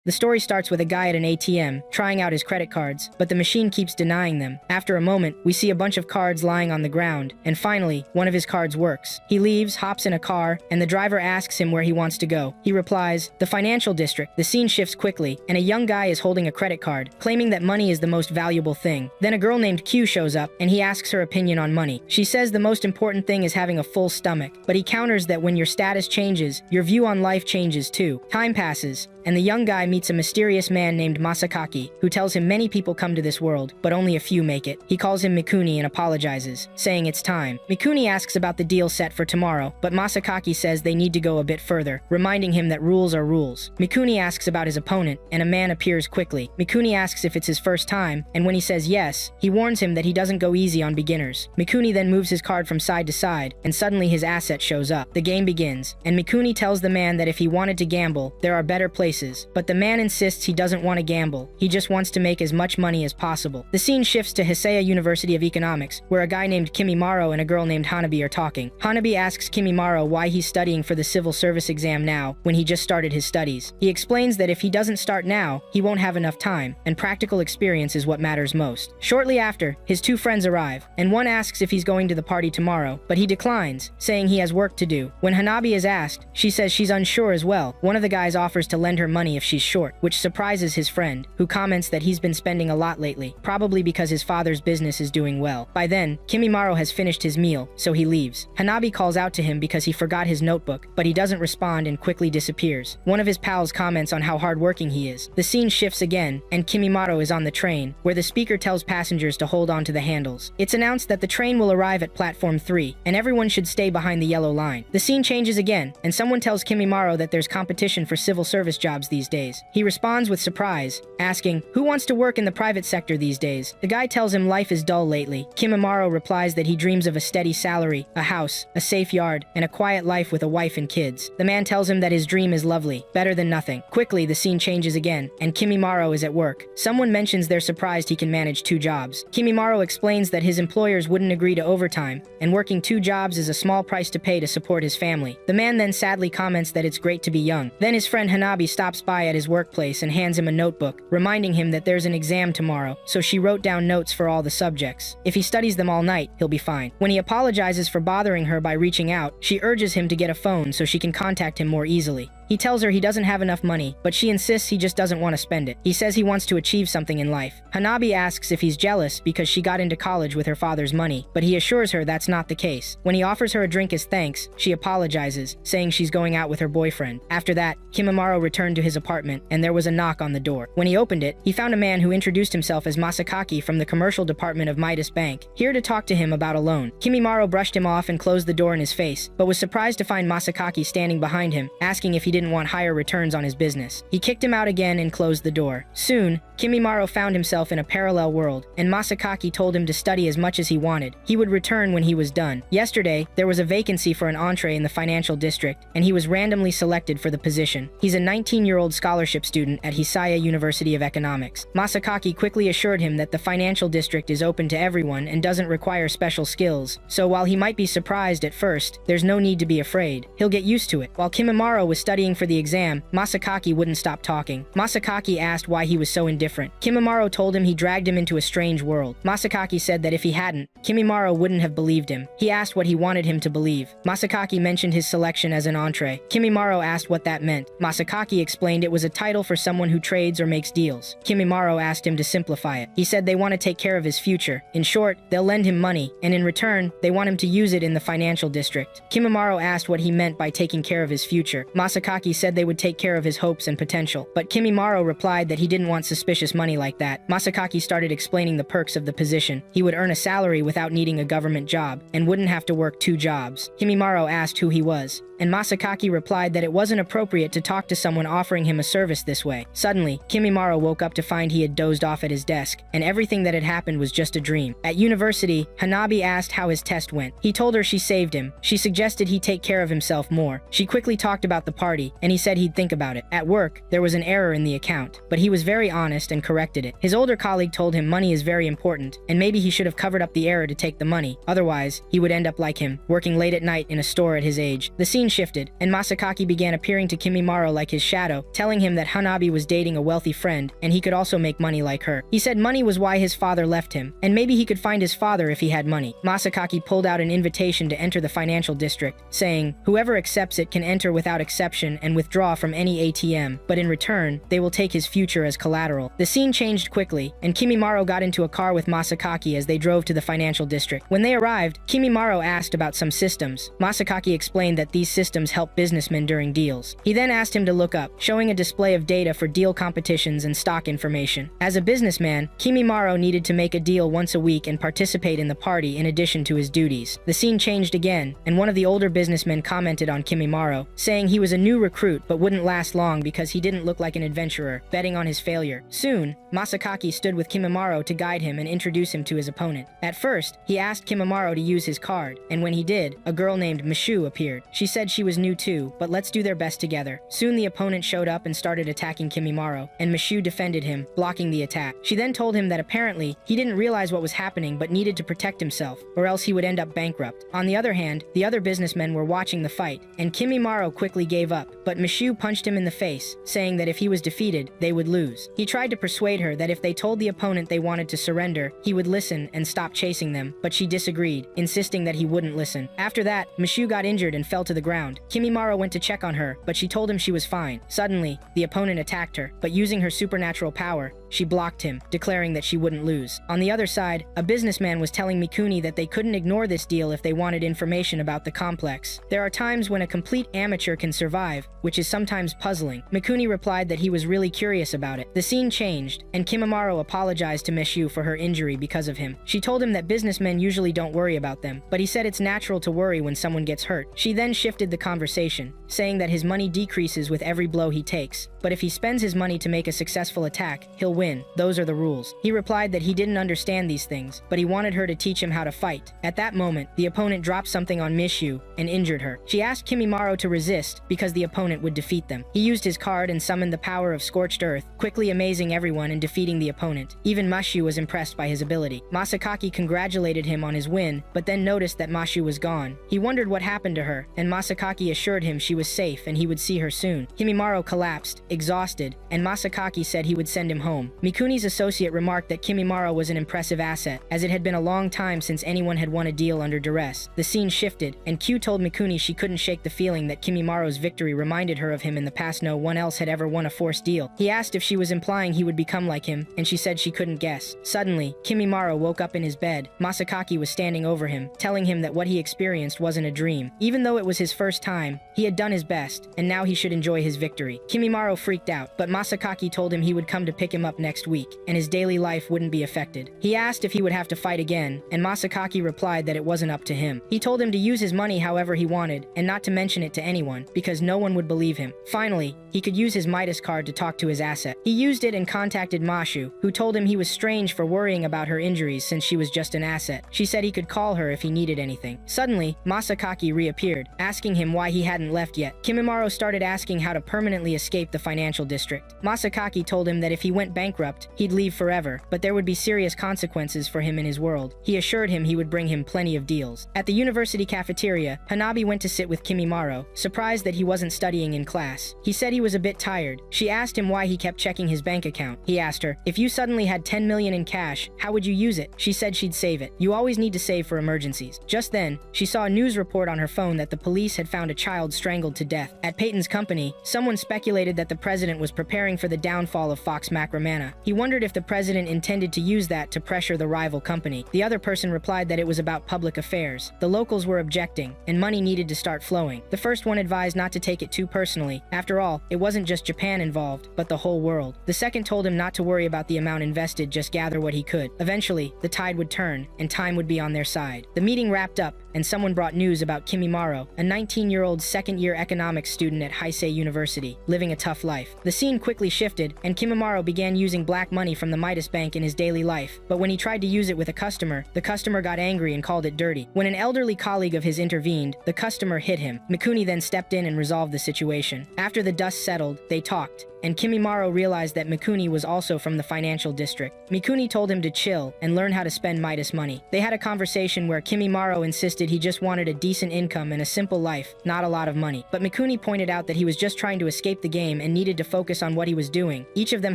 The story starts with a guy at an ATM, trying out his credit cards, but the machine keeps denying them. After a moment, we see a bunch of cards lying on the ground, and finally, one of his cards works. He leaves, hops in a car, and the driver asks him where he wants to go. He replies, "The financial district." The scene shifts quickly, and a young guy is holding a credit card, claiming that money is the most valuable thing. Then a girl named Q shows up, and he asks her opinion on money. She says the most important thing is having a full stomach, but he counters that when your status changes, your view on life changes too. Time passes, and the young guy meets a mysterious man named Masakaki, who tells him many people come to this world, but only a few make it. He calls him Mikuni and apologizes, saying it's time. Mikuni asks about the deal set for tomorrow, but Masakaki says they need to go a bit further, reminding him that rules are rules. Mikuni asks about his opponent, and a man appears quickly. Mikuni asks if it's his first time, and when he says yes, he warns him that he doesn't go easy on beginners. Mikuni then moves his card from side to side, and suddenly his asset shows up. The game begins, and Mikuni tells the man that if he wanted to gamble, there are better places, but the man insists he doesn't want to gamble. He just wants to make as much money as possible. The scene shifts to Hisaya University of Economics, where a guy named Kimimaro and a girl named Hanabi are talking. Hanabi asks Kimimaro why he's studying for the civil service exam now, when he just started his studies. He explains that if he doesn't start now, he won't have enough time, and practical experience is what matters most. Shortly after, his two friends arrive, and one asks if he's going to the party tomorrow, but he declines, saying he has work to do. When Hanabi is asked, she says she's unsure as well. One of the guys offers to lend her money if she's short, which surprises his friend, who comments that he's been spending a lot lately, probably because his father's business is doing well. By then, Kimimaro has finished his meal, so he leaves. Hanabi calls out to him because he forgot his notebook, but he doesn't respond and quickly disappears. One of his pals comments on how hardworking he is. The scene shifts again, and Kimimaro is on the train, where the speaker tells passengers to hold on to the handles. It's announced that the train will arrive at platform 3, and everyone should stay behind the yellow line. The scene changes again, and someone tells Kimimaro that there's competition for civil service jobs these days. He responds with surprise, asking, "Who wants to work in the private sector these days?" The guy tells him life is dull lately. Kimimaro replies that he dreams of a steady salary, a house, a safe yard, and a quiet life with a wife and kids. The man tells him that his dream is lovely, better than nothing. Quickly, the scene changes again, and Kimimaro is at work. Someone mentions they're surprised he can manage 2 jobs. Kimimaro explains that his employers wouldn't agree to overtime, and working 2 jobs is a small price to pay to support his family. The man then sadly comments that it's great to be young. Then his friend Hanabi stops by at his workplace and hands him a notebook, reminding him that there's an exam tomorrow, so she wrote down notes for all the subjects. If he studies them all night, he'll be fine. When he apologizes for bothering her by reaching out, she urges him to get a phone so she can contact him more easily. He tells her he doesn't have enough money, but she insists he just doesn't want to spend it. He says he wants to achieve something in life. Hanabi asks if he's jealous because she got into college with her father's money, but he assures her that's not the case. When he offers her a drink as thanks, she apologizes, saying she's going out with her boyfriend. After that, Kimimaro returned to his apartment, and there was a knock on the door. When he opened it, he found a man who introduced himself as Masakaki from the commercial department of Midas Bank, here to talk to him about a loan. Kimimaro brushed him off and closed the door in his face, but was surprised to find Masakaki standing behind him, asking if he didn't want higher returns on his business. He kicked him out again and closed the door. Soon, Kimimaro found himself in a parallel world, and Masakaki told him to study as much as he wanted. He would return when he was done. Yesterday, there was a vacancy for an entree in the financial district, and he was randomly selected for the position. He's a 19-year-old scholarship student at Hisaya University of Economics. Masakaki quickly assured him that the financial district is open to everyone and doesn't require special skills, so while he might be surprised at first, there's no need to be afraid. He'll get used to it. While Kimimaro was studying for the exam, Masakaki wouldn't stop talking. Masakaki asked why he was so indifferent. Kimimaro told him he dragged him into a strange world. Masakaki said that if he hadn't, Kimimaro wouldn't have believed him. He asked what he wanted him to believe. Masakaki mentioned his selection as an entree. Kimimaro asked what that meant. Masakaki explained it was a title for someone who trades or makes deals. Kimimaro asked him to simplify it. He said they want to take care of his future. In short, they'll lend him money, and in return, they want him to use it in the financial district. Kimimaro asked what he meant by taking care of his future. Masakaki said they would take care of his hopes and potential, but Kimimaro replied that he didn't want suspicious money like that. Masakaki started explaining the perks of the position. He would earn a salary without needing a government job, and wouldn't have to work 2 jobs. Kimimaro asked who he was, and Masakaki replied that it wasn't appropriate to talk to someone offering him a service this way. Suddenly, Kimimaro woke up to find he had dozed off at his desk, and everything that had happened was just a dream. At university, Hanabi asked how his test went. He told her she saved him. She suggested he take care of himself more. She quickly talked about the party, party, and he said he'd think about it. At work, there was an error in the account, but he was very honest and corrected it. His older colleague told him money is very important, and maybe he should have covered up the error to take the money. Otherwise, he would end up like him, working late at night in a store at his age. The scene shifted, and Masakaki began appearing to Kimimaro like his shadow, telling him that Hanabi was dating a wealthy friend, and he could also make money like her. He said money was why his father left him, and maybe he could find his father if he had money. Masakaki pulled out an invitation to enter the financial district, saying, "Whoever accepts it can enter without exception and withdraw from any ATM, but in return, they will take his future as collateral." The scene changed quickly, and Kimimaro got into a car with Masakaki as they drove to the financial district. When they arrived, Kimimaro asked about some systems. Masakaki explained that these systems help businessmen during deals. He then asked him to look up, showing a display of data for deal competitions and stock information. As a businessman, Kimimaro needed to make a deal once a week and participate in the party in addition to his duties. The scene changed again, and one of the older businessmen commented on Kimimaro, saying he was a new recruit but wouldn't last long because he didn't look like an adventurer, betting on his failure. Soon, Masakaki stood with Kimimaro to guide him and introduce him to his opponent. At first, he asked Kimimaro to use his card, and when he did, a girl named Mishu appeared. She said she was new too, but let's do their best together. Soon the opponent showed up and started attacking Kimimaro, and Mishu defended him, blocking the attack. She then told him that apparently, he didn't realize what was happening but needed to protect himself, or else he would end up bankrupt. On the other hand, the other businessmen were watching the fight, and Kimimaro quickly gave up, but Mishu punched him in the face, saying that if he was defeated, they would lose. He tried to persuade her that if they told the opponent they wanted to surrender, he would listen and stop chasing them, but she disagreed, insisting that he wouldn't listen. After that, Mishu got injured and fell to the ground. Kimimaro went to check on her, but she told him she was fine. Suddenly, the opponent attacked her, but using her supernatural power, she blocked him, declaring that she wouldn't lose. On the other side, a businessman was telling Mikuni that they couldn't ignore this deal if they wanted information about the complex. There are times when a complete amateur can survive, which is sometimes puzzling. Mikuni replied that he was really curious about it. The scene changed, and Kimimaro apologized to Mishu for her injury because of him. She told him that businessmen usually don't worry about them, but he said it's natural to worry when someone gets hurt. She then shifted the conversation, saying that his money decreases with every blow he takes, but if he spends his money to make a successful attack, he'll win. Those are the rules. He replied that he didn't understand these things, but he wanted her to teach him how to fight. At that moment, the opponent dropped something on Mishu and injured her. She asked Kimimaro to resist because the opponent would defeat them. He used his card and summoned the power of Scorched Earth, quickly amazing everyone and defeating the opponent. Even Mashu was impressed by his ability. Masakaki congratulated him on his win, but then noticed that Mashu was gone. He wondered what happened to her, and Masakaki assured him she was safe and he would see her soon. Kimimaro collapsed, exhausted, and Masakaki said he would send him home. Mikuni's associate remarked that Kimimaro was an impressive asset, as it had been a long time since anyone had won a deal under duress. The scene shifted, and Q told Mikuni she couldn't shake the feeling that Kimimaro's victory reminded her of him in the past. No one else had ever won a forced deal. He asked if she was implying he would become like him, and she said she couldn't guess. Suddenly, Kimimaro woke up in his bed. Masakaki was standing over him, telling him that what he experienced wasn't a dream. Even though it was his first time, he had done his best, and now he should enjoy his victory. Kimimaro freaked out, but Masakaki told him he would come to pick him up next week, and his daily life wouldn't be affected. He asked if he would have to fight again, and Masakaki replied that it wasn't up to him. He told him to use his money however he wanted, and not to mention it to anyone, because no one would believe him. Finally, he could use his Midas card to talk to his asset. He used it and contacted Mashu, who told him he was strange for worrying about her injuries since she was just an asset. She said he could call her if he needed anything. Suddenly, Masakaki reappeared, asking him why he hadn't left yet. Kimimaro started asking how to permanently escape the financial district. Masakaki told him that if he went bankrupt, he'd leave forever, but there would be serious consequences for him in his world. He assured him he would bring him plenty of deals. At the university cafeteria, Hanabi went to sit with Kimimaro, surprised that he wasn't studying in class. He said he was a bit tired. She asked him why he kept checking his bank account. He asked her, if you suddenly had 10 million in cash, how would you use it? She said she'd save it. You always need to save for emergencies. Just then, she saw a news report on her phone that the police had found a child strangled to death. At Peyton's company, someone speculated that the president was preparing for the downfall of Fox Macromana. He wondered if the president intended to use that to pressure the rival company. The other person replied that it was about public affairs. The locals were objecting, and money needed to start flowing. The first one advised not to take it too personally. After all, it wasn't just Japan involved, but the whole world. The second told him not to worry about the amount invested, just gather what he could. Eventually, the tide would turn, and time would be on their side. The meeting wrapped up, and someone brought news about Kimimaro, a 19-year-old second-year economics student at Heisei University, living a tough life. The scene quickly shifted, and Kimimaro began using black money from the Midas Bank in his daily life, but when he tried to use it with a customer, the customer got angry and called it dirty. When an elderly colleague of his intervened, the customer hit him. Mikuni then stepped in and resolved the situation. After the dust settled, they talked, and Kimimaro realized that Mikuni was also from the financial district. Mikuni told him to chill and learn how to spend Midas money. They had a conversation where Kimimaro insisted he just wanted a decent income and a simple life, not a lot of money. But Mikuni pointed out that he was just trying to escape the game and needed to focus on what he was doing. Each of them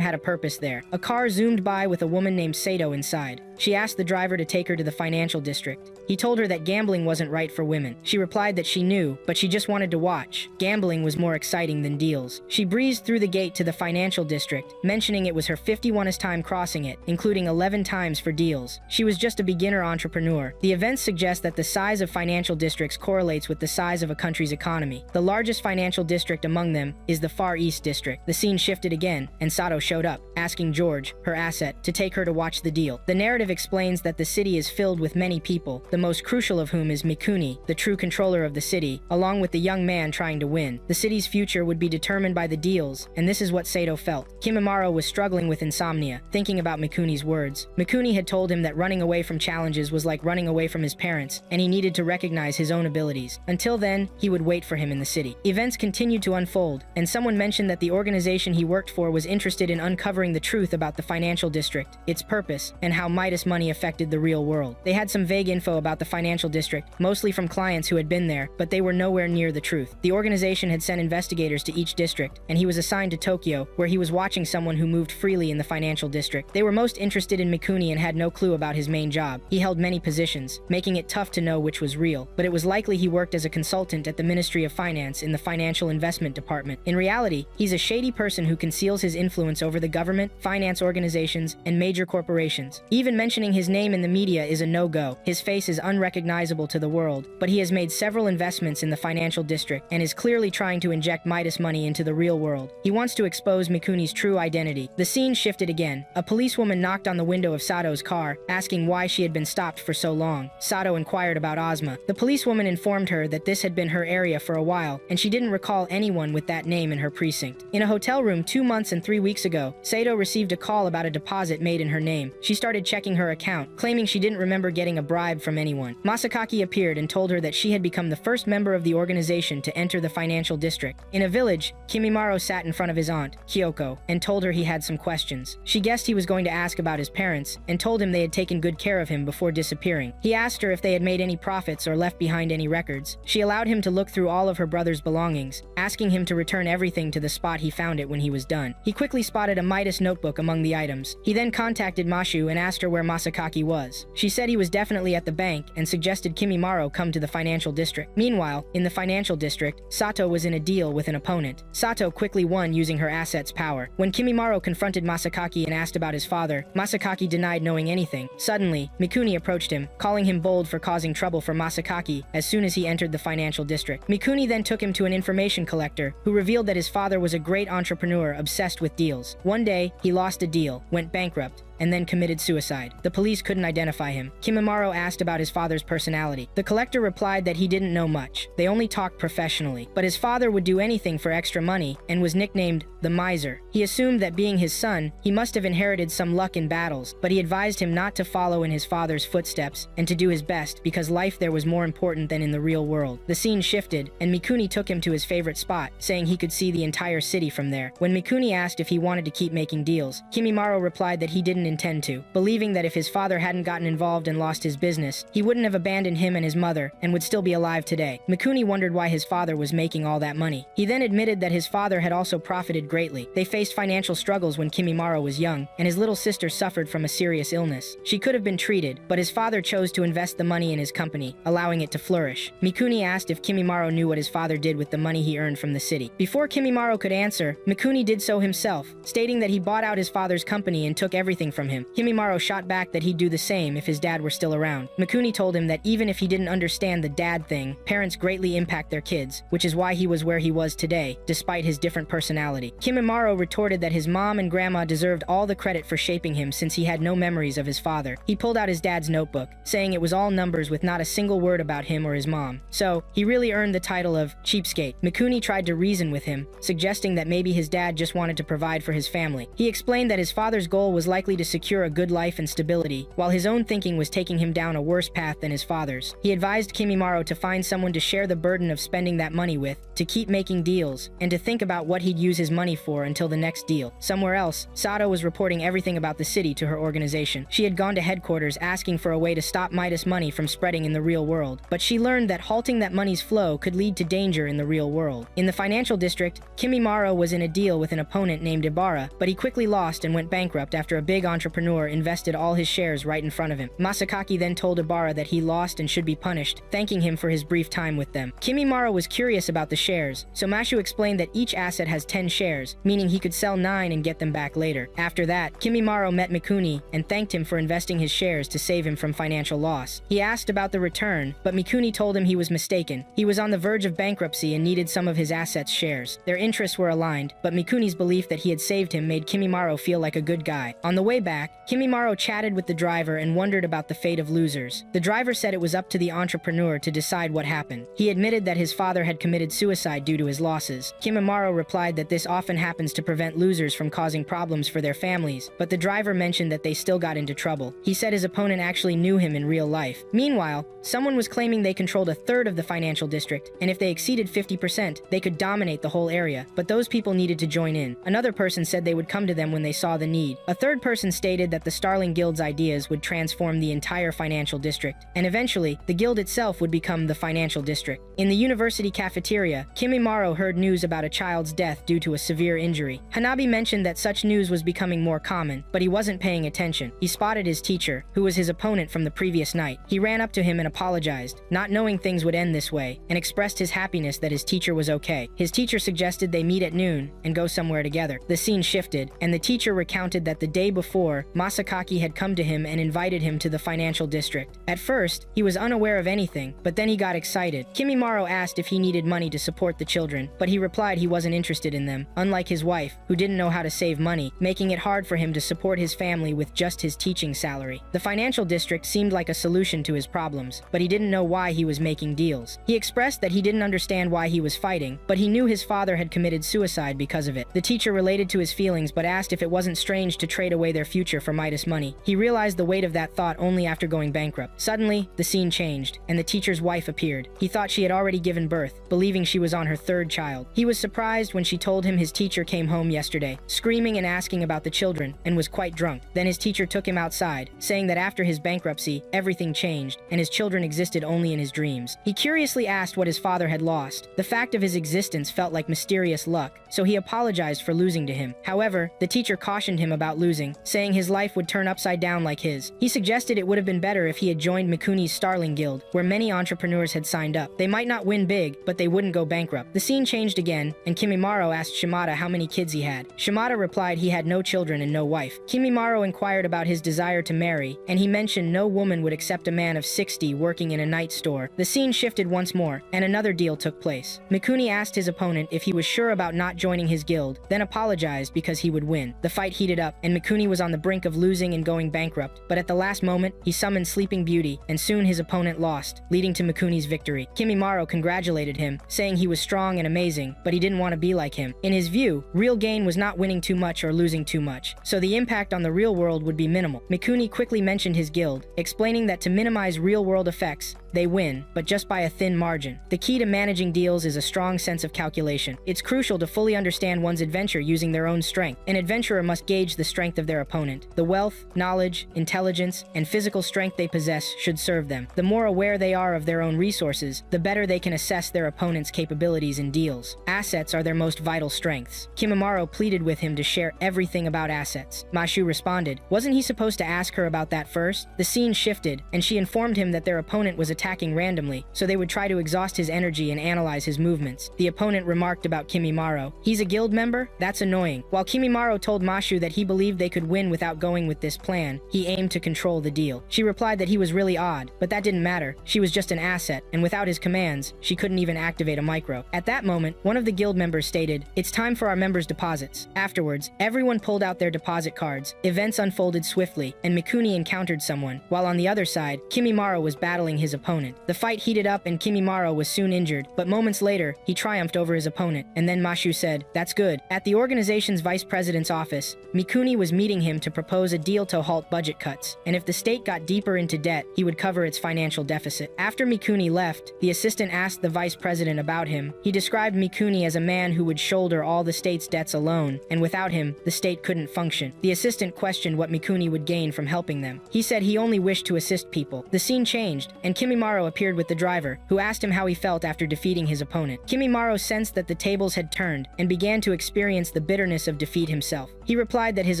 had a purpose there. A car zoomed by with a woman named Sato inside. She asked the driver to take her to the financial district. He told her that gambling wasn't right for women. She replied that she knew, but she just wanted to watch. Gambling was more exciting than deals. She breezed through the gate to the financial district, mentioning it was her 51st time crossing it, including 11 times for deals. She was just a beginner entrepreneur. The events suggest that the size of financial districts correlates with the size of a country's economy. The largest financial district among them is the Far East District. The scene shifted again, and Sato showed up, asking George, her asset, to take her to watch the deal. The narrative explains that the city is filled with many people, the most crucial of whom is Mikuni, the true controller of the city, along with the young man trying to win. The city's future would be determined by the deals, and this is what Sato felt. Kimimaro was struggling with insomnia, thinking about Mikuni's words. Mikuni had told him that running away from challenges was like running away from his parents, and he needed to recognize his own abilities. Until then, he would wait for him in the city. Events continued to unfold, and someone mentioned that the organization he worked for was interested in uncovering the truth about the financial district, its purpose, and how Midas money affected the real world. They had some vague info about the financial district, mostly from clients who had been there, but they were nowhere near the truth. The organization had sent investigators to each district, and he was assigned to Tokyo, where he was watching someone who moved freely in the financial district. They were most interested in Mikuni and had no clue about his main job. He held many positions, making it tough to know which was real, but it was likely he worked as a consultant at the Ministry of Finance in the Financial Investment Department. In reality, he's a shady person who conceals his influence over the government, finance organizations, and major corporations. Even mentioning his name in the media is a no-go. His face is unrecognizable to the world, but he has made several investments in the financial district and is clearly trying to inject Midas money into the real world. He wants to expose Mikuni's true identity. The scene shifted again. A policewoman knocked on the window of Sato's car, asking why she had been stopped for so long. Sato inquired about Ozma. The policewoman informed her that this had been her area for a while, and she didn't recall anyone with that name in her precinct. In a hotel room 2 months and 3 weeks ago, Sato received a call about a deposit made in her name. She started checking her account, claiming she didn't remember getting a bribe from anyone. Masakaki appeared and told her that she had become the first member of the organization to enter the financial district. In a village, Kimimaro sat in front of his aunt, Kyoko, and told her he had some questions. She guessed he was going to ask about his parents, and told him they had taken good care of him before disappearing. He asked her if they had made any profits or left behind any records. She allowed him to look through all of her brother's belongings, asking him to return everything to the spot he found it when he was done. He quickly spotted a Midas notebook among the items. He then contacted Mashu and asked her where Masakaki was. She said he was definitely at the bank and suggested Kimimaro come to the financial district. Meanwhile, in the financial district, Sato was in a deal with an opponent. Sato quickly won using her asset's power. When Kimimaro confronted Masakaki and asked about his father, Masakaki denied knowing anything. Suddenly, Mikuni approached him, calling him bold for causing trouble for Masakaki as soon as he entered the financial district. Mikuni then took him to an information collector, who revealed that his father was a great entrepreneur obsessed with deals. One day, he lost a deal, went bankrupt, and then committed suicide. The police couldn't identify him. Kimimaro asked about his father's personality. The collector replied that he didn't know much. They only talked professionally. But his father would do anything for extra money and was nicknamed the Miser. He assumed that being his son, he must have inherited some luck in battles, but he advised him not to follow in his father's footsteps and to do his best because life there was more important than in the real world. The scene shifted, and Mikuni took him to his favorite spot, saying he could see the entire city from there. When Mikuni asked if he wanted to keep making deals, Kimimaro replied that he didn't intend to, believing that if his father hadn't gotten involved and lost his business, he wouldn't have abandoned him and his mother and would still be alive today. Mikuni wondered why his father was making all that money. He then admitted that his father had also profited greatly. They faced financial struggles when Kimimaro was young, and his little sister suffered from a serious illness. She could have been treated, but his father chose to invest the money in his company, allowing it to flourish. Mikuni asked if Kimimaro knew what his father did with the money he earned from the city. Before Kimimaro could answer, Mikuni did so himself, stating that he bought out his father's company and took everything from him. Kimimaro shot back that he'd do the same if his dad were still around. Mikuni told him that even if he didn't understand the dad thing, parents greatly impact their kids, which is why he was where he was today, despite his different personality. Kimimaro retorted that his mom and grandma deserved all the credit for shaping him since he had no memories of his father. He pulled out his dad's notebook, saying it was all numbers with not a single word about him or his mom. So, he really earned the title of cheapskate. Mikuni tried to reason with him, suggesting that maybe his dad just wanted to provide for his family. He explained that his father's goal was likely to secure a good life and stability, while his own thinking was taking him down a worse path than his father's. He advised Kimimaro to find someone to share the burden of spending that money with, to keep making deals, and to think about what he'd use his money for until the next deal. Somewhere else, Sato was reporting everything about the city to her organization. She had gone to headquarters asking for a way to stop Midas money from spreading in the real world, but she learned that halting that money's flow could lead to danger in the real world. In the financial district, Kimimaro was in a deal with an opponent named Ibarra, but he quickly lost and went bankrupt after a big entrepreneur invested all his shares right in front of him. Masakaki then told Ibarra that he lost and should be punished, thanking him for his brief time with them. Kimimaro was curious about the shares, so Mashu explained that each asset has 10 shares, meaning he could sell 9 and get them back later. After that, Kimimaro met Mikuni and thanked him for investing his shares to save him from financial loss. He asked about the return, but Mikuni told him he was mistaken. He was on the verge of bankruptcy and needed some of his assets' shares. Their interests were aligned, but Mikuni's belief that he had saved him made Kimimaro feel like a good guy. On the way back, Kimimaro chatted with the driver and wondered about the fate of losers. The driver said it was up to the entrepreneur to decide what happened. He admitted that his father had committed suicide due to his losses. Kimimaro replied that this often happens to prevent losers from causing problems for their families, but the driver mentioned that they still got into trouble. He said his opponent actually knew him in real life. Meanwhile, someone was claiming they controlled a third of the financial district, and if they exceeded 50%, they could dominate the whole area, but those people needed to join in. Another person said they would come to them when they saw the need. A third person stated that the Starling Guild's ideas would transform the entire financial district, and eventually, the guild itself would become the financial district. In the university cafeteria, Kimimaro heard news about a child's death due to a severe injury. Hanabi mentioned that such news was becoming more common, but he wasn't paying attention. He spotted his teacher, who was his opponent from the previous night. He ran up to him and apologized, not knowing things would end this way, and expressed his happiness that his teacher was okay. His teacher suggested they meet at noon and go somewhere together. The scene shifted, and the teacher recounted that the day before, Masakaki had come to him and invited him to the financial district. At first, he was unaware of anything, but then he got excited. Kimimaro asked if he needed money to support the children, but he replied he wasn't interested in them, unlike his wife, who didn't know how to save money, making it hard for him to support his family with just his teaching salary. The financial district seemed like a solution to his problems, but he didn't know why he was making deals. He expressed that he didn't understand why he was fighting, but he knew his father had committed suicide because of it. The teacher related to his feelings but asked if it wasn't strange to trade away their future for Midas money. He realized the weight of that thought only after going bankrupt. Suddenly, the scene changed, and the teacher's wife appeared. He thought she had already given birth, believing she was on her third child. He was surprised when she told him his teacher came home yesterday, screaming and asking about the children, and was quite drunk. Then his teacher took him outside, saying that after his bankruptcy, everything changed, and his children existed only in his dreams. He curiously asked what his father had lost. The fact of his existence felt like mysterious luck, so he apologized for losing to him. However, the teacher cautioned him about losing, saying his life would turn upside down like his. He suggested it would have been better if he had joined Mikuni's Starling Guild, where many entrepreneurs had signed up. They might not win big, but they wouldn't go bankrupt. The scene changed again, and Kimimaro asked Shimada how many kids he had. Shimada replied he had no children and no wife. Kimimaro inquired about his desire to marry, and he mentioned no woman would accept a man of 60 working in a night store. The scene shifted once more, and another deal took place. Mikuni asked his opponent if he was sure about not joining his guild, then apologized because he would win. The fight heated up, and Mikuni was on the brink of losing and going bankrupt, but at the last moment, he summoned Sleeping Beauty, and soon his opponent lost, leading to Mikuni's victory. Kimimaro congratulated him, saying he was strong and amazing, but he didn't want to be like him. In his view, real gain was not winning too much or losing too much, so the impact on the real world would be minimal. Mikuni quickly mentioned his guild, explaining that to minimize real-world effects, they win, but just by a thin margin. The key to managing deals is a strong sense of calculation. It's crucial to fully understand one's adventure using their own strength. An adventurer must gauge the strength of their opponent. The wealth, knowledge, intelligence, and physical strength they possess should serve them. The more aware they are of their own resources, the better they can assess their opponent's capabilities in deals. Assets are their most vital strengths. Kimimaro pleaded with him to share everything about assets. Mashu responded, wasn't he supposed to ask her about that first? The scene shifted, and she informed him that their opponent was attempting attacking randomly, so they would try to exhaust his energy and analyze his movements. The opponent remarked about Kimimaro. He's a guild member? That's annoying. While Kimimaro told Mashu that he believed they could win without going with this plan, he aimed to control the deal. She replied that he was really odd, but that didn't matter. She was just an asset, and without his commands, she couldn't even activate a micro. At that moment, one of the guild members stated, "It's time for our members' deposits." Afterwards, everyone pulled out their deposit cards. Events unfolded swiftly, and Mikuni encountered someone, while on the other side, Kimimaro was battling his opponent. The fight heated up and Kimimaro was soon injured, but moments later, he triumphed over his opponent, and then Mashu said, "That's good." At the organization's vice president's office, Mikuni was meeting him to propose a deal to halt budget cuts, and if the state got deeper into debt, he would cover its financial deficit. After Mikuni left, the assistant asked the vice president about him. He described Mikuni as a man who would shoulder all the state's debts alone, and without him, the state couldn't function. The assistant questioned what Mikuni would gain from helping them. He said he only wished to assist people. The scene changed, and Kimimaro appeared with the driver, who asked him how he felt after defeating his opponent. Kimimaro sensed that the tables had turned, and began to experience the bitterness of defeat himself. He replied that his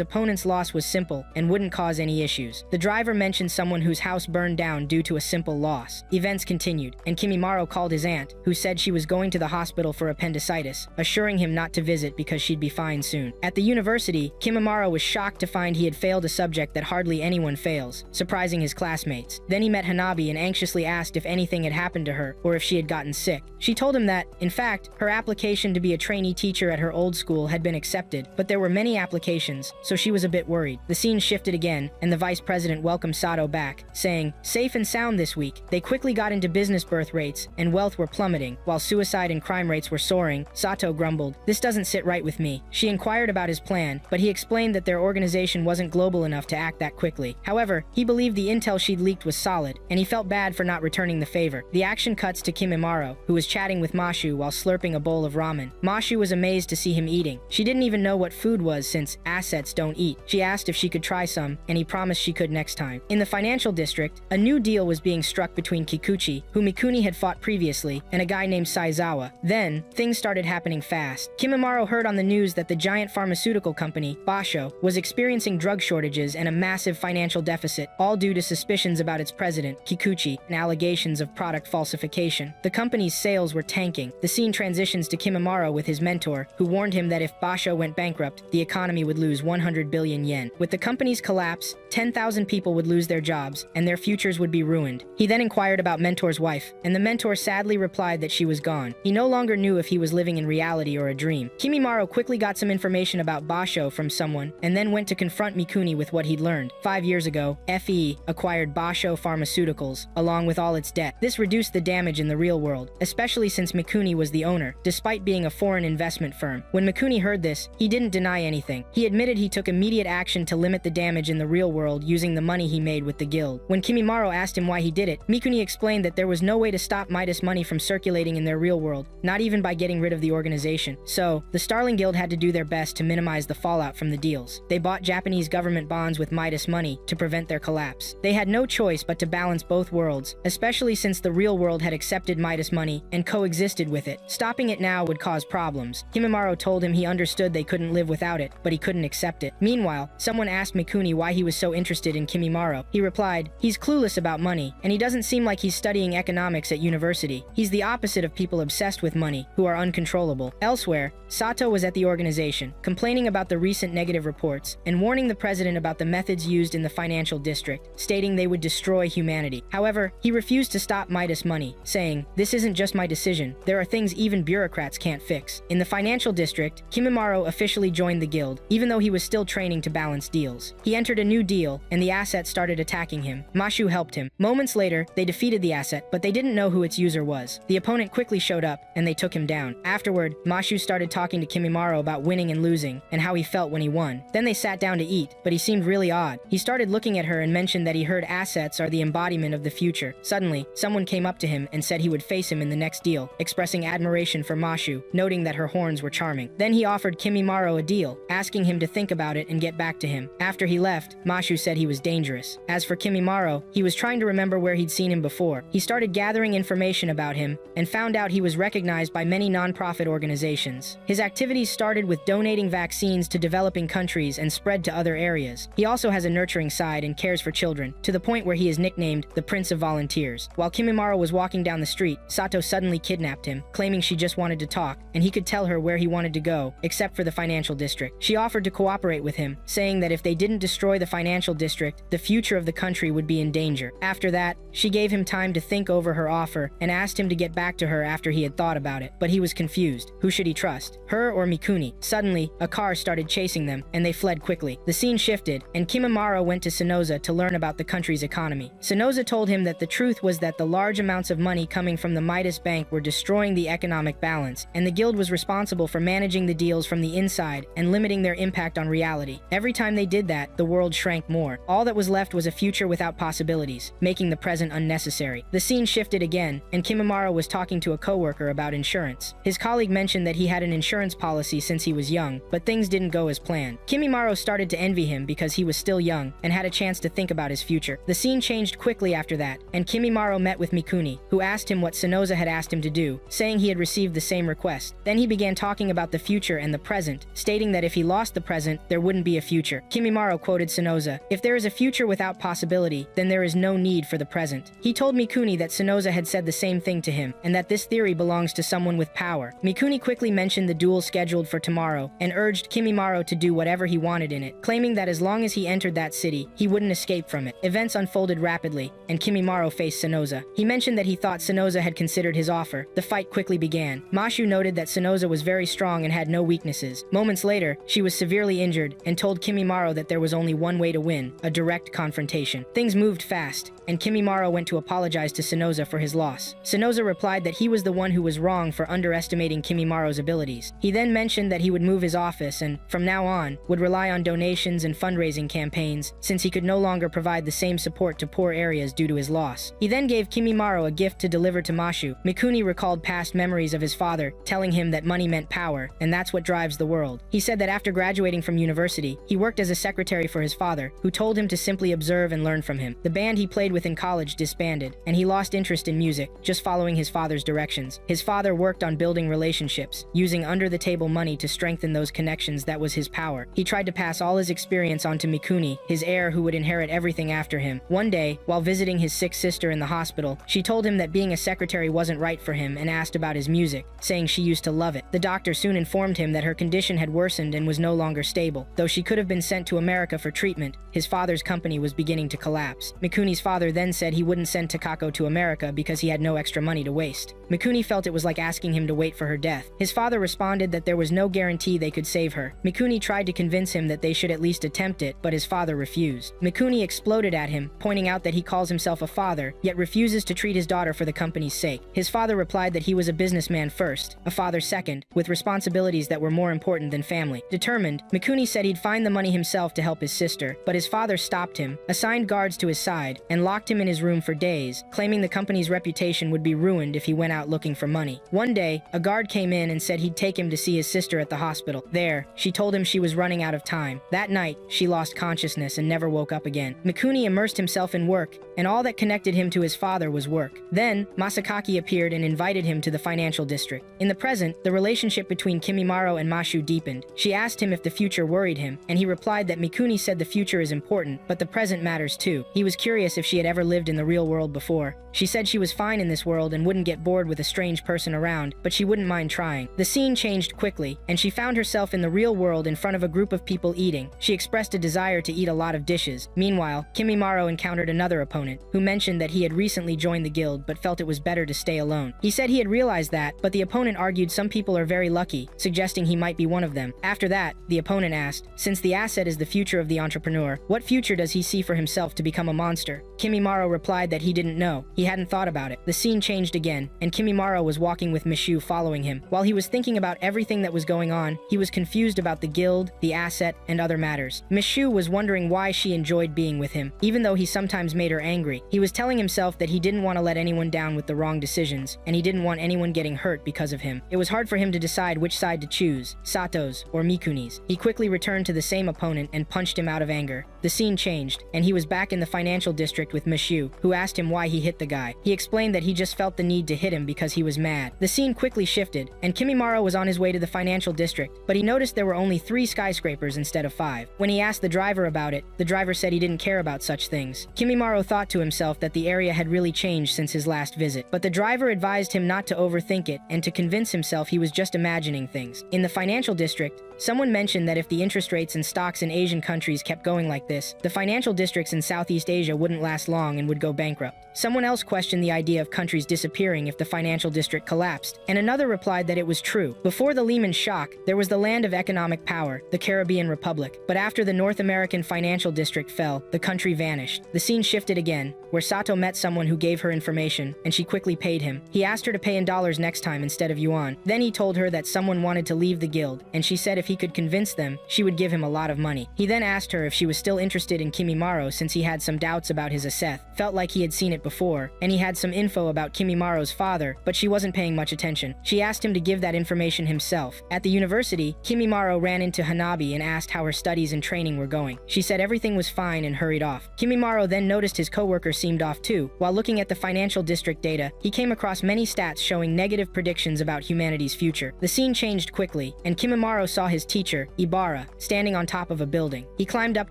opponent's loss was simple, and wouldn't cause any issues. The driver mentioned someone whose house burned down due to a simple loss. Events continued, and Kimimaro called his aunt, who said she was going to the hospital for appendicitis, assuring him not to visit because she'd be fine soon. At the university, Kimimaro was shocked to find he had failed a subject that hardly anyone fails, surprising his classmates. Then he met Hanabi and anxiously asked if anything had happened to her, or if she had gotten sick. She told him that, in fact, her application to be a trainee teacher at her old school had been accepted, but there were many applications, so she was a bit worried. The scene shifted again, and the vice president welcomed Sato back, saying, "Safe and sound this week." They quickly got into business birth rates, and wealth were plummeting, while suicide and crime rates were soaring. Sato grumbled, "This doesn't sit right with me." She inquired about his plan, but he explained that their organization wasn't global enough to act that quickly. However, he believed the intel she'd leaked was solid, and he felt bad for not returning the favor. The action cuts to Kimimaro, who was chatting with Mashu while slurping a bowl of ramen. Mashu was amazed to see him eating. She didn't even know what food was since assets don't eat. She asked if she could try some, and he promised she could next time. In the financial district, a new deal was being struck between Kikuchi, who Mikuni had fought previously, and a guy named Saizawa. Then, things started happening fast. Kimimaro heard on the news that the giant pharmaceutical company, Basho, was experiencing drug shortages and a massive financial deficit, all due to suspicions about its president, Kikuchi, and allegations of product falsification. The company's sales were tanking. The scene transitions to Kimimaro with his mentor, who warned him that if Basho went bankrupt, the economy would lose 100 billion yen. With the company's collapse, 10,000 people would lose their jobs, and their futures would be ruined. He then inquired about Mentor's wife, and the mentor sadly replied that she was gone. He no longer knew if he was living in reality or a dream. Kimimaro quickly got some information about Basho from someone, and then went to confront Mikuni with what he'd learned. 5 years ago, FE acquired Basho Pharmaceuticals, along with all its debt. This reduced the damage in the real world, especially since Mikuni was the owner, despite being a foreign investment firm. When Mikuni heard this, he didn't deny anything. He admitted he took immediate action to limit the damage in the real world using the money he made with the guild. When Kimimaro asked him why he did it, Mikuni explained that there was no way to stop Midas money from circulating in their real world, not even by getting rid of the organization. So, the Starling Guild had to do their best to minimize the fallout from the deals. They bought Japanese government bonds with Midas money to prevent their collapse. They had no choice but to balance both worlds, especially since the real world had accepted Midas money and coexisted with it. Stopping it now would cause problems. Kimimaro told him he understood they couldn't live without it, but he couldn't accept it. Meanwhile, someone asked Mikuni why he was so interested in Kimimaro. He replied, "He's clueless about money, and he doesn't seem like he's studying economics at university. He's the opposite of people obsessed with money, who are uncontrollable." Elsewhere, Sato was at the organization, complaining about the recent negative reports, and warning the president about the methods used in the financial district, stating they would destroy humanity. However, he refused to stop Midas money, saying, "This isn't just my decision. There are things even bureaucrats can't fix." In the financial district, Kimimaro officially joined the guild, even though he was still training to balance deals. He entered a new deal, and the asset started attacking him. Mashu helped him. Moments later, they defeated the asset, but they didn't know who its user was. The opponent quickly showed up, and they took him down. Afterward, Mashu started talking to Kimimaro about winning and losing, and how he felt when he won. Then they sat down to eat, but he seemed really odd. He started looking at her and mentioned that he heard assets are the embodiment of the future. Suddenly, someone came up to him and said he would face him in the next deal, expressing admiration for Mashu, noting that her horns were charming. Then he offered Kimimaro a deal, asking asking him to think about it and get back to him. After he left, Mashu said he was dangerous. As for Kimimaro, he was trying to remember where he'd seen him before. He started gathering information about him and found out he was recognized by many non-profit organizations. His activities started with donating vaccines to developing countries and spread to other areas. He also has a nurturing side and cares for children, to the point where he is nicknamed the Prince of Volunteers. While Kimimaro was walking down the street, Sato suddenly kidnapped him, claiming she just wanted to talk, and he could tell her where he wanted to go, except for the financial district. She offered to cooperate with him, saying that if they didn't destroy the financial district, the future of the country would be in danger. After that, she gave him time to think over her offer and asked him to get back to her after he had thought about it. But he was confused. Who should he trust? Her or Mikuni? Suddenly, a car started chasing them, and they fled quickly. The scene shifted, and Kimimaro went to Sonoza to learn about the country's economy. Sonoza told him that the truth was that the large amounts of money coming from the Midas Bank were destroying the economic balance, and the guild was responsible for managing the deals from the inside and limiting their impact on reality. Every time they did that, the world shrank more. All that was left was a future without possibilities, making the present unnecessary. The scene shifted again, and Kimimaro was talking to a coworker about insurance. His colleague mentioned that he had an insurance policy since he was young, but things didn't go as planned. Kimimaro started to envy him because he was still young and had a chance to think about his future. The scene changed quickly after that, and Kimimaro met with Mikuni, who asked him what Sonoza had asked him to do, saying he had received the same request. Then he began talking about the future and the present, stating that if he lost the present, there wouldn't be a future. Kimimaro quoted Sonoza, "If there is a future without possibility, then there is no need for the present." He told Mikuni that Sonoza had said the same thing to him, and that this theory belongs to someone with power. Mikuni quickly mentioned the duel scheduled for tomorrow, and urged Kimimaro to do whatever he wanted in it, claiming that as long as he entered that city, he wouldn't escape from it. Events unfolded rapidly, and Kimimaro faced Sonoza. He mentioned that he thought Sonoza had considered his offer. The fight quickly began. Mashu noted that Sonoza was very strong and had no weaknesses. Moments later, she was severely injured and told Kimimaro that there was only one way to win, a direct confrontation. Things moved fast, and Kimimaro went to apologize to Sonoza for his loss. Sonoza replied that he was the one who was wrong for underestimating Kimimaro's abilities. He then mentioned that he would move his office and, from now on, would rely on donations and fundraising campaigns, since he could no longer provide the same support to poor areas due to his loss. He then gave Kimimaro a gift to deliver to Mashu. Mikuni recalled past memories of his father, telling him that money meant power, and that's what drives the world. He said that after graduating from university, he worked as a secretary for his father, who told him to simply observe and learn from him. The band he played with in college disbanded, and he lost interest in music, just following his father's directions. His father worked on building relationships, using under-the-table money to strengthen those connections. That was his power. He tried to pass all his experience on to Mikuni, his heir who would inherit everything after him. One day, while visiting his sick sister in the hospital, she told him that being a secretary wasn't right for him and asked about his music, saying she used to love it. The doctor soon informed him that her condition had worsened and was no longer stable. Though she could have been sent to America for treatment, his father's company was beginning to collapse. Mikuni's father then said he wouldn't send Takako to America because he had no extra money to waste. Mikuni felt it was like asking him to wait for her death. His father responded that there was no guarantee they could save her. Mikuni tried to convince him that they should at least attempt it, but his father refused. Mikuni exploded at him, pointing out that he calls himself a father, yet refuses to treat his daughter for the company's sake. His father replied that he was a businessman first, a father second, with responsibilities that were more important than family. Determined, Mikuni said he'd find the money himself to help his sister, but his father stopped him, assigned guards to his side, and locked him in his room for days, claiming the company's reputation would be ruined if he went out looking for money. One day, a guard came in and said he'd take him to see his sister at the hospital. There, she told him she was running out of time. That night, she lost consciousness and never woke up again. Mikuni immersed himself in work, and all that connected him to his father was work. Then, Masakaki appeared and invited him to the financial district. In the present, the relationship between Kimimaro and Mashu deepened. She asked him if the future worried him, and he replied that Mikuni said the future is important, but the present matters too. He was curious if she had ever lived in the real world before. She said she was fine in this world and wouldn't get bored with a strange person around, but she wouldn't mind trying. The scene changed quickly, and she found herself in the real world in front of a group of people eating. She expressed a desire to eat a lot of dishes. Meanwhile, Kimimaro encountered another opponent, who mentioned that he had recently joined the guild but felt it was better to stay alone. He said he had realized that, but the opponent argued some people are very lucky, suggesting he might be one of them. After that, the opponent asked, since the asset is the future of the entrepreneur, what future does he see for himself to become a monster? Kimimaro replied that he didn't know. He hadn't thought about it. The scene changed again, and Kimimaro was walking with Mishu following him. While he was thinking about everything that was going on, he was confused about the guild, the asset, and other matters. Mishu was wondering why she enjoyed being with him, even though he sometimes made her angry. He was telling himself that he didn't want to let anyone down with the wrong decisions, and he didn't want anyone getting hurt because of him. It was hard for him to decide which side to choose, Sato's or Mikuni. pennies. He quickly returned to the same opponent and punched him out of anger. The scene changed, and he was back in the financial district with Mishu, who asked him why he hit the guy. He explained that he just felt the need to hit him because he was mad. The scene quickly shifted, and Kimimaro was on his way to the financial district, but he noticed there were only 3 skyscrapers instead of 5. When he asked the driver about it, the driver said he didn't care about such things. Kimimaro thought to himself that the area had really changed since his last visit, but the driver advised him not to overthink it and to convince himself he was just imagining things. In the financial district, someone mentioned that if the interest rates and stocks in Asian countries kept going like this, the financial districts in Southeast Asia wouldn't last long and would go bankrupt. Someone else questioned the idea of countries disappearing if the financial district collapsed, and another replied that it was true. Before the Lehman shock, there was the land of economic power, the Caribbean Republic. But after the North American financial district fell, the country vanished. The scene shifted again, where Sato met someone who gave her information, and she quickly paid him. He asked her to pay in dollars next time instead of yuan. Then he told her that someone wanted to leave the guild, and she said if he could convince them, she would give him a lot of money. He then asked her if she was still interested in Kimimaro since he had some doubts about his Aseth, felt like he had seen it before, and he had some info about Kimimaro's father, but she wasn't paying much attention. She asked him to give that information himself. At the university, Kimimaro ran into Hanabi and asked how her studies and training were going. She said everything was fine and hurried off. Kimimaro then noticed his coworker seemed off too. While looking at the financial district data, he came across many stats showing negative predictions about humanity's future. The scene changed quickly, and Kimimaro saw his teacher, Ibarra, standing on top of a building. He climbed up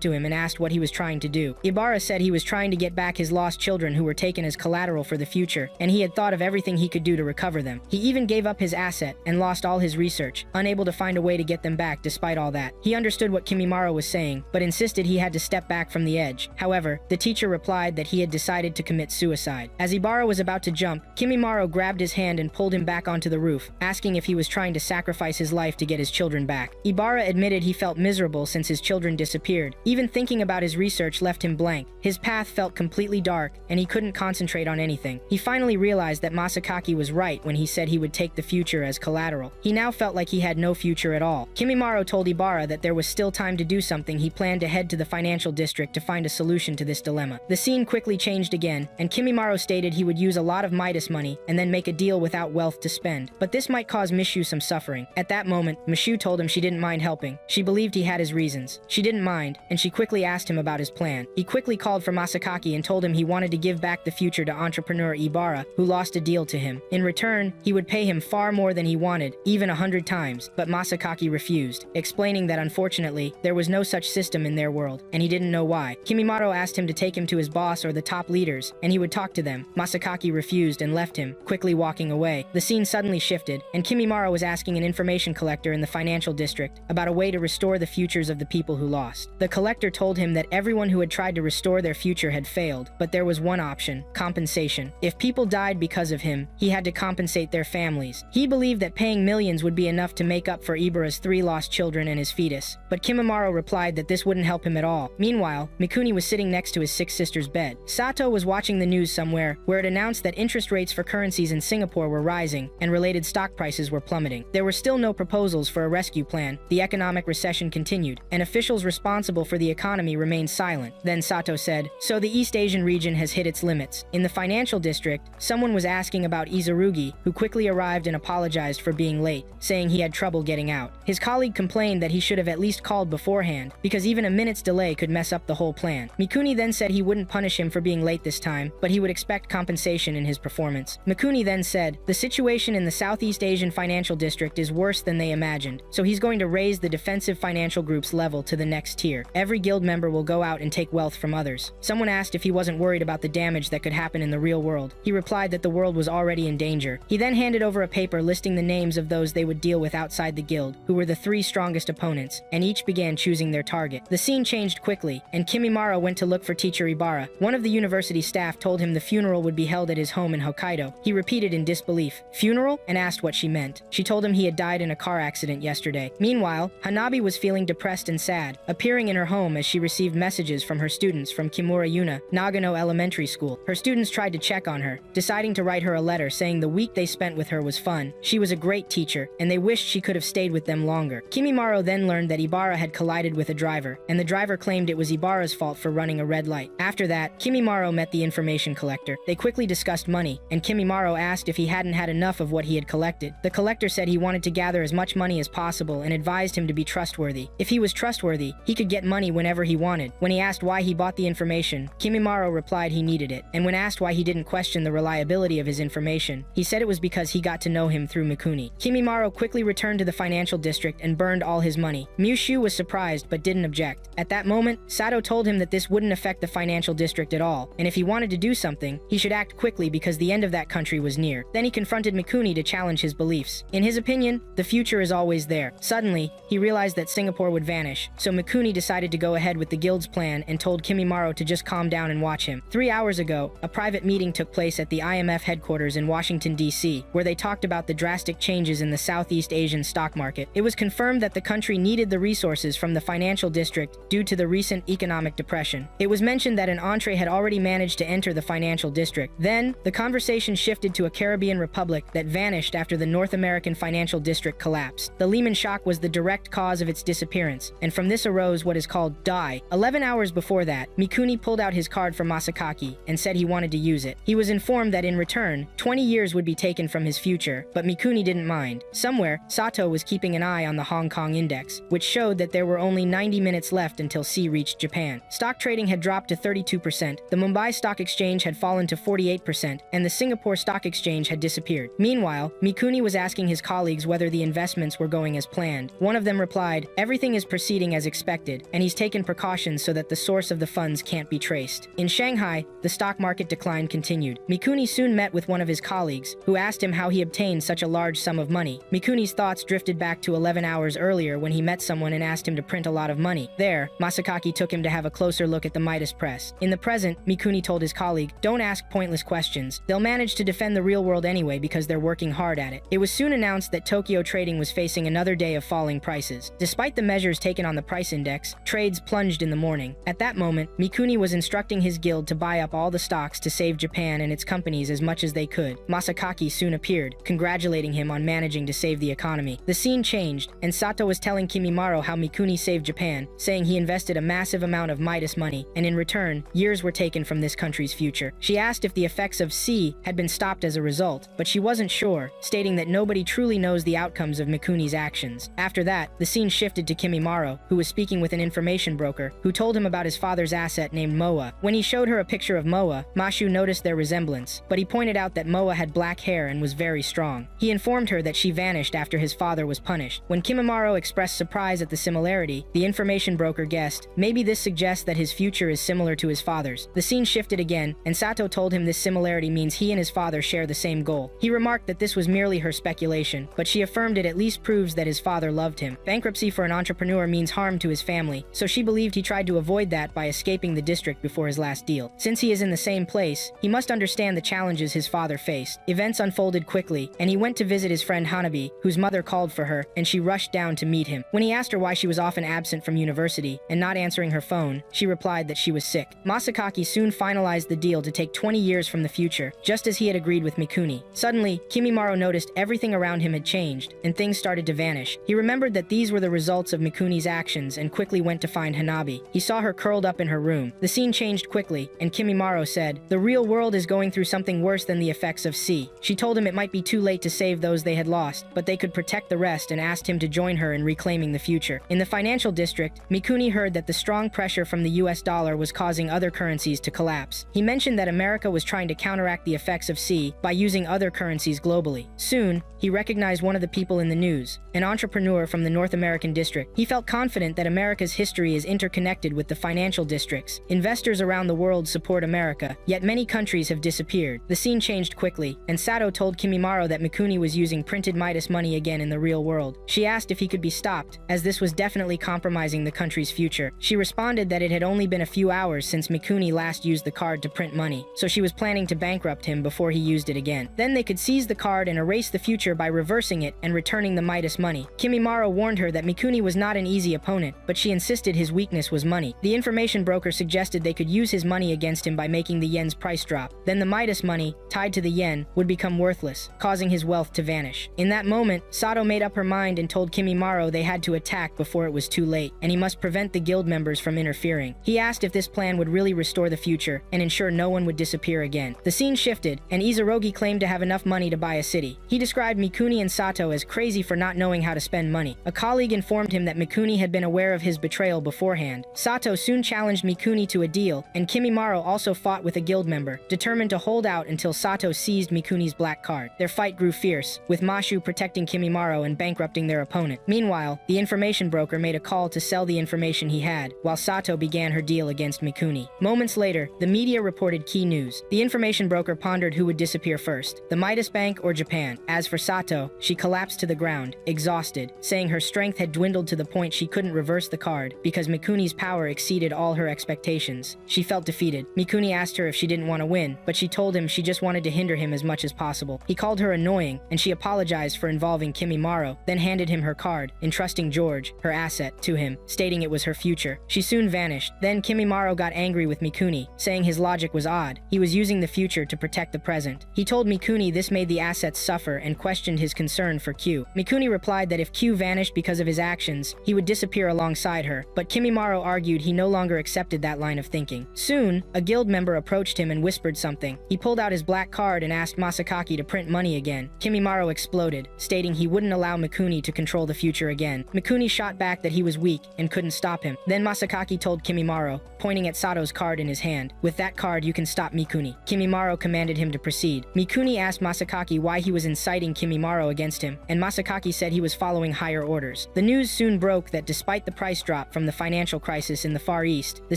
to him and asked what he was trying to do. Ibarra said he was trying to get back his lost children who were taken as collateral for the future, and he had thought of everything he could do to recover them. He even gave up his asset and lost all his research, unable to find a way to get them back despite all that. He understood what Kimimaro was saying, but insisted he had to step back from the edge. However, the teacher replied that he had decided to commit suicide. As Ibarra was about to jump, Kimimaro grabbed his hand and pulled him back onto the roof, asking if he was trying to sacrifice his life to get his children back. Ibarra admitted he felt miserable since his children disappeared. Even thinking about his research left him blank. His path felt completely dark, and he couldn't concentrate on anything. He finally realized that Masakaki was right when he said he would take the future as collateral. He now felt like he had no future at all. Kimimaro told Ibarra that there was still time to do something. He planned to head to the financial district to find a solution to this dilemma. The scene quickly changed again, and Kimimaro stated he would use a lot of Midas money and then make a deal without wealth to spend. But this might cause Mishu some suffering. At that moment, Mishu told him she didn't mind helping. She believed he had his reasons. She didn't mind, and she quickly asked him about his plan. He quickly called for Masakaki and told him he wanted to give back the future to entrepreneur Ibarra, who lost a deal to him. In return, he would pay him far more than he wanted, even 100 times, but Masakaki refused, explaining that unfortunately, there was no such system in their world, and he didn't know why. Kimimaro asked him to take him to his boss or the top leaders, and he would talk to them. Masakaki refused and left him, quickly walking away. The scene suddenly shifted, and Kimimaro was asking an information collector in the financial district about a way to restore the futures of the people who lost. The collector told him that everyone who had tried to restore their future had failed, but there was one option: compensation. If people died because of him, he had to compensate their families. He believed that paying millions would be enough to make up for Ibarra's 3 lost children and his fetus, but Kimimaro replied that this wouldn't help him at all. Meanwhile, Mikuni was sitting next to his 6 sisters' bed. Sato was watching the news somewhere, where it announced that interest rates for currencies in Singapore were rising, and related stock prices were plummeting. There were still no proposals for a rescue plan. The economic recession continued, and officials responsible for the economy remained silent. Then Sato said, "So the East Asian region has hit its limits." In the financial district, someone was asking about Izarugi, who quickly arrived and apologized for being late, saying he had trouble getting out. His colleague complained that he should have at least called beforehand, because even a minute's delay could mess up the whole plan. Mikuni then said he wouldn't punish him for being late this time, but he would expect compensation in his performance. Mikuni then said, "The situation in the Southeast Asian financial district is worse than they imagined, so he's going to raise the defensive financial group's level to the next tier. Every guild member will go out and take wealth from others." Someone asked if he wasn't worried about the damage that could happen in the real world. He replied that the world was already in danger. He then handed over a paper listing the names of those they would deal with outside the guild, who were the 3 strongest opponents, and each began choosing their target. The scene changed quickly, and Kimimaro went to look for teacher Ibarra. One of the university staff told him the funeral would be held at his home in Hokkaido. He repeated in disbelief, "Funeral?" and asked what she meant. She told him he had died in a car accident yesterday. Meanwhile, Hanabi was feeling depressed and sad, appearing in her home as she received messages from her students from Kimura Yuna, Nagano Elementary School. Her students tried to check on her, deciding to write her a letter saying the week they spent with her was fun. She was a great teacher, and they wished she could have stayed with them longer. Kimimaro then learned that Ibarra had collided with a driver, and the driver claimed it was Ibarra's fault for running a red light. After that, Kimimaro met the information collector. They quickly discussed money, and Kimimaro asked if he hadn't had enough of what he had collected. The collector said he wanted to gather as much money as possible deal and advised him to be trustworthy. If he was trustworthy, he could get money whenever he wanted. When he asked why he bought the information, Kimimaro replied he needed it, and when asked why he didn't question the reliability of his information, he said it was because he got to know him through Mikuni. Kimimaro quickly returned to the financial district and burned all his money. Mushu was surprised but didn't object. At that moment, Sato told him that this wouldn't affect the financial district at all, and if he wanted to do something, he should act quickly because the end of that country was near. Then he confronted Mikuni to challenge his beliefs. In his opinion, the future is always there. Suddenly, he realized that Singapore would vanish, so Mikuni decided to go ahead with the guild's plan and told Kimimaro to just calm down and watch him. 3 hours ago, a private meeting took place at the IMF headquarters in Washington, D.C., where they talked about the drastic changes in the Southeast Asian stock market. It was confirmed that the country needed the resources from the financial district due to the recent economic depression. It was mentioned that an entree had already managed to enter the financial district. Then, the conversation shifted to a Caribbean republic that vanished after the North American financial district collapsed. The Lehman shock was the direct cause of its disappearance, and from this arose what is called DAI. 11 hours before that, Mikuni pulled out his card from Masakaki and said he wanted to use it. He was informed that in return, 20 years would be taken from his future, but Mikuni didn't mind. Somewhere, Sato was keeping an eye on the Hong Kong index, which showed that there were only 90 minutes left until C reached Japan. Stock trading had dropped to 32%, the Mumbai Stock Exchange had fallen to 48%, and the Singapore Stock Exchange had disappeared. Meanwhile, Mikuni was asking his colleagues whether the investments were going as planned. One of them replied, "Everything is proceeding as expected, and he's taken precautions so that the source of the funds can't be traced." In Shanghai, the stock market decline continued. Mikuni soon met with one of his colleagues, who asked him how he obtained such a large sum of money. Mikuni's thoughts drifted back to 11 hours earlier when he met someone and asked him to print a lot of money. There, Masakaki took him to have a closer look at the Midas press. In the present, Mikuni told his colleague, "Don't ask pointless questions. They'll manage to defend the real world anyway because they're working hard at it." It was soon announced that Tokyo trading was facing another day of falling prices. Despite the measures taken on the price index, trades plunged in the morning. At that moment, Mikuni was instructing his guild to buy up all the stocks to save Japan and its companies as much as they could. Masakaki soon appeared, congratulating him on managing to save the economy. The scene changed, and Sato was telling Kimimaro how Mikuni saved Japan, saying he invested a massive amount of Midas money, and in return, years were taken from this country's future. She asked if the effects of C had been stopped as a result, but she wasn't sure, stating that nobody truly knows the outcomes of Mikuni's actions. After that, the scene shifted to Kimimaro, who was speaking with an information broker, who told him about his father's asset named Moa. When he showed her a picture of Moa, Mashu noticed their resemblance, but he pointed out that Moa had black hair and was very strong. He informed her that she vanished after his father was punished. When Kimimaro expressed surprise at the similarity, the information broker guessed, maybe this suggests that his future is similar to his father's. The scene shifted again, and Sato told him this similarity means he and his father share the same goal. He remarked that this was merely her speculation, but she affirmed it at least proves that his father loved him. Bankruptcy for an entrepreneur means harm to his family, so she believed he tried to avoid that by escaping the district before his last deal. Since he is in the same place, he must understand the challenges his father faced. Events unfolded quickly, and he went to visit his friend Hanabi, whose mother called for her, and she rushed down to meet him. When he asked her why she was often absent from university and not answering her phone, she replied that she was sick. Masakaki soon finalized the deal to take 20 years from the future, just as he had agreed with Mikuni. Suddenly, Kimimaro noticed everything around him had changed, and things started to vanish. He remembered that these were the results of Mikuni's actions and quickly went to find Hanabi. He saw her curled up in her room. The scene changed quickly, and Kimimaro said, "The real world is going through something worse than the effects of C." She told him it might be too late to save those they had lost, but they could protect the rest and asked him to join her in reclaiming the future. In the financial district, Mikuni heard that the strong pressure from the US dollar was causing other currencies to collapse. He mentioned that America was trying to counteract the effects of C by using other currencies globally. Soon, he recognized one of the people in the news, an entrepreneur from the North American district. He felt confident that America's history is interconnected with the financial districts. Investors around the world support America, yet many countries have disappeared. The scene changed quickly, and Sato told Kimimaro that Mikuni was using printed Midas money again in the real world. She asked if he could be stopped, as this was definitely compromising the country's future. She responded that it had only been a few hours since Mikuni last used the card to print money, so she was planning to bankrupt him before he used it again. Then they could seize the card and erase the future by reversing it and returning the Midas money. Kimimaro warned her that Mikuni was not an easy opponent, but she insisted his weakness was money. The information broker suggested they could use his money against him by making the yen's price drop. Then the Midas money, tied to the yen, would become worthless, causing his wealth to vanish. In that moment, Sato made up her mind and told Kimimaro they had to attack before it was too late, and he must prevent the guild members from interfering. He asked if this plan would really restore the future and ensure no one would disappear again. The scene shifted, and Izurogi claimed to have enough money to buy a city. He described Mikuni and Sato as crazy for not knowing how to spend spend money. A colleague informed him that Mikuni had been aware of his betrayal beforehand. Sato soon challenged Mikuni to a deal, and Kimimaro also fought with a guild member, determined to hold out until Sato seized Mikuni's black card. Their fight grew fierce, with Mashu protecting Kimimaro and bankrupting their opponent. Meanwhile, the information broker made a call to sell the information he had, while Sato began her deal against Mikuni. Moments later, the media reported key news. The information broker pondered who would disappear first, the Midas Bank or Japan. As for Sato, she collapsed to the ground, exhausted, saying her strength had dwindled to the point she couldn't reverse the card because Mikuni's power exceeded all her expectations. She felt defeated. Mikuni asked her if she didn't want to win, but she told him she just wanted to hinder him as much as possible. He called her annoying, and she apologized for involving Kimimaro, then handed him her card, entrusting George, her asset, to him, stating it was her future. She soon vanished. Then Kimimaro got angry with Mikuni, saying his logic was odd. He was using the future to protect the present. He told Mikuni this made the assets suffer and questioned his concern for Q. Mikuni replied that if Q vanished because of his actions, he would disappear alongside her, but Kimimaro argued he no longer accepted that line of thinking. Soon, a guild member approached him and whispered something. He pulled out his black card and asked Masakaki to print money again. Kimimaro exploded, stating he wouldn't allow Mikuni to control the future again. Mikuni shot back that he was weak and couldn't stop him. Then Masakaki told Kimimaro, pointing at Sato's card in his hand, "With that card you can stop Mikuni." Kimimaro commanded him to proceed. Mikuni asked Masakaki why he was inciting Kimimaro against him, and Masakaki said he was following higher orders. The news soon broke that despite the price drop from the financial crisis in the Far East, the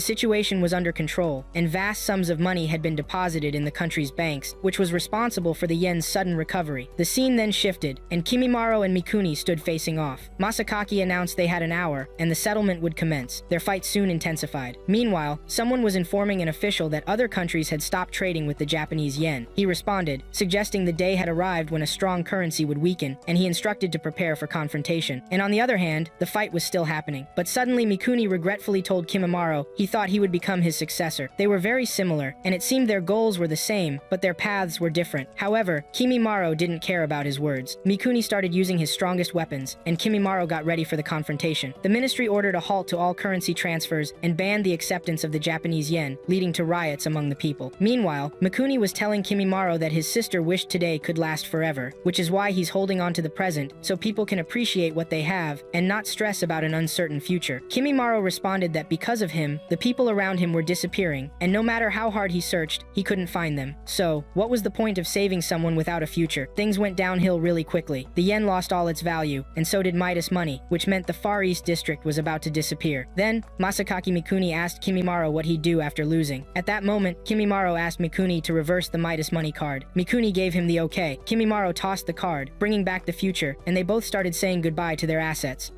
situation was under control, and vast sums of money had been deposited in the country's banks, which was responsible for the yen's sudden recovery. The scene then shifted, and Kimimaro and Mikuni stood facing off. Masakaki announced they had an hour, and the settlement would commence. Their fight soon intensified. Meanwhile, someone was informing an official that other countries had stopped trading with the Japanese yen. He responded, suggesting the day had arrived when a strong currency would weaken, and he instructed to prepare for confrontation. And on the other hand, the fight was still happening. But suddenly Mikuni regretfully told Kimimaro he thought he would become his successor. They were very similar, and it seemed their goals were the same, but their paths were different. However, Kimimaro didn't care about his words. Mikuni started using his strongest weapons, and Kimimaro got ready for the confrontation. The ministry ordered a halt to all currency transfers and banned the acceptance of the Japanese yen, leading to riots among the people. Meanwhile, Mikuni was telling Kimimaro that his sister wished today could last forever, which is why he's holding on to the present, so people can appreciate what they have and not stress about an uncertain future. Kimimaro responded that because of him, the people around him were disappearing, and no matter how hard he searched, he couldn't find them. So, what was the point of saving someone without a future? Things went downhill really quickly. The yen lost all its value, and so did Midas money, which meant the Far East district was about to disappear. Then, Masakaki Mikuni asked Kimimaro what he'd do after losing. At that moment, Kimimaro asked Mikuni to reverse the Midas money card. Mikuni gave him the okay. Kimimaro tossed the card, bringing back the future, and they both started saying goodbye to their assets.